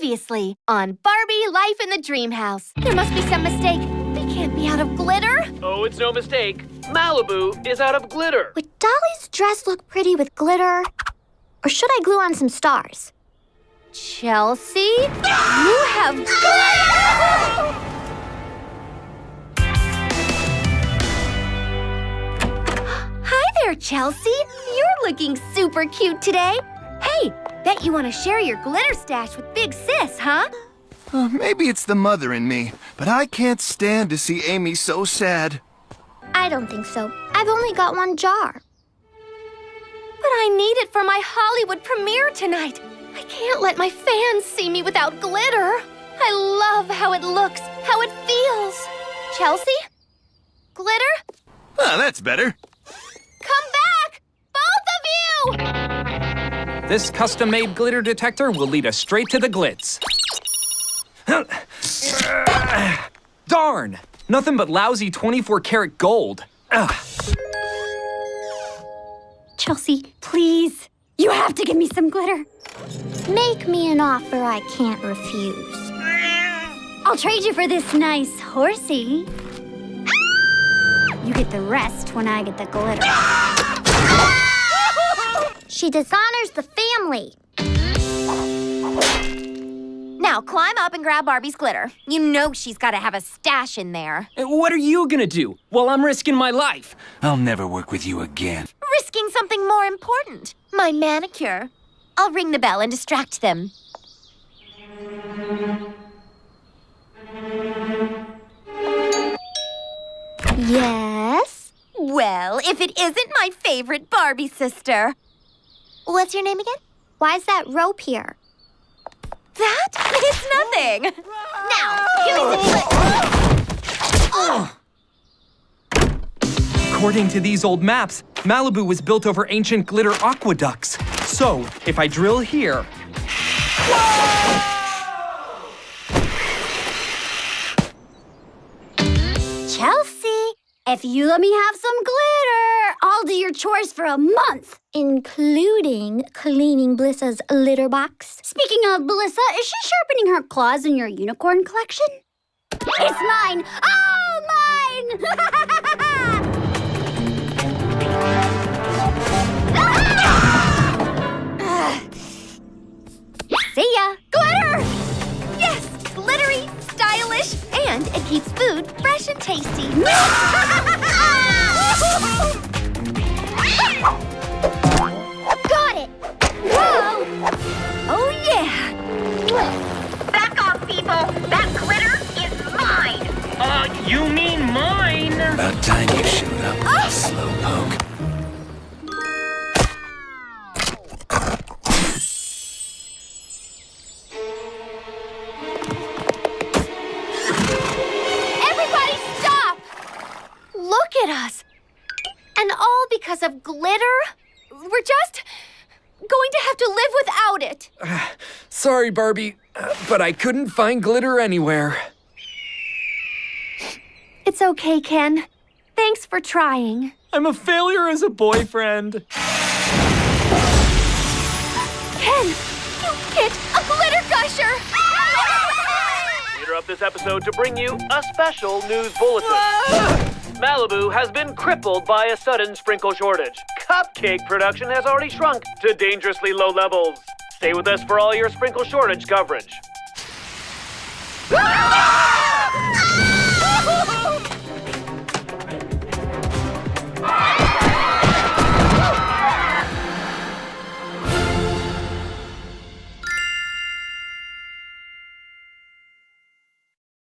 Previously on Barbie Life in the Dreamhouse. There must be some mistake. We can't be out of glitter. Oh, it's no mistake. Malibu is out of glitter. Would Dolly's dress look pretty with glitter? Or should I glue on some stars? Chelsea, you have glitter! Hi there, Chelsea. You're looking super cute today. Hey, bet you want to share your glitter stash with Big Sis, huh? Maybe it's the mother in me, but I can't stand to see Amy so sad. I don't think so. I've only got one jar. But I need it for my Hollywood premiere tonight. I can't let my fans see me without glitter. I love how it looks, how it feels. Chelsea? Glitter? Ah, that's better. Come back! Both of you! This custom-made glitter detector will lead us straight to the glitz. Darn! Nothing but lousy 24-karat gold. Ugh. Chelsea, please. You have to give me some glitter. Make me an offer I can't refuse. I'll trade you for this nice horsey. You get the rest when I get the glitter. She dishonors the family. Now climb up and grab Barbie's glitter. You know she's got to have a stash in there. What are you gonna do while I'm risking my life? I'll never work with you again. Risking something more important. My manicure. I'll ring the bell and distract them. Yes? Well, if it isn't my favorite Barbie sister. What's your name again? Why's that rope here? That? It's nothing. Now, give me the glitter. According to these old maps, Malibu was built over ancient glitter aqueducts. So, if I drill here... Chelsea, if you let me have some glitter, I'll do your chores for a month. Including cleaning Blissa's litter box. Speaking of Blissa, is she sharpening her claws in your unicorn collection? It's mine! Oh, mine! See ya. Glitter! Yes, glittery, stylish, and it keeps food fresh and tasty. Got it! Whoa! Oh, yeah. Back off, people! That glitter is mine! You mean mine? About time you showed up, slowpoke. Everybody stop! Look at us. And all because of glitter? We're just going to have to live without it. Sorry, Barbie, but I couldn't find glitter anywhere. It's okay, Ken. Thanks for trying. I'm a failure as a boyfriend. Ken, you hit a glitter gusher! We interrupt this episode to bring you a special news bulletin. Malibu has been crippled by a sudden sprinkle shortage. Cupcake production has already shrunk to dangerously low levels. Stay with us for all your sprinkle shortage coverage.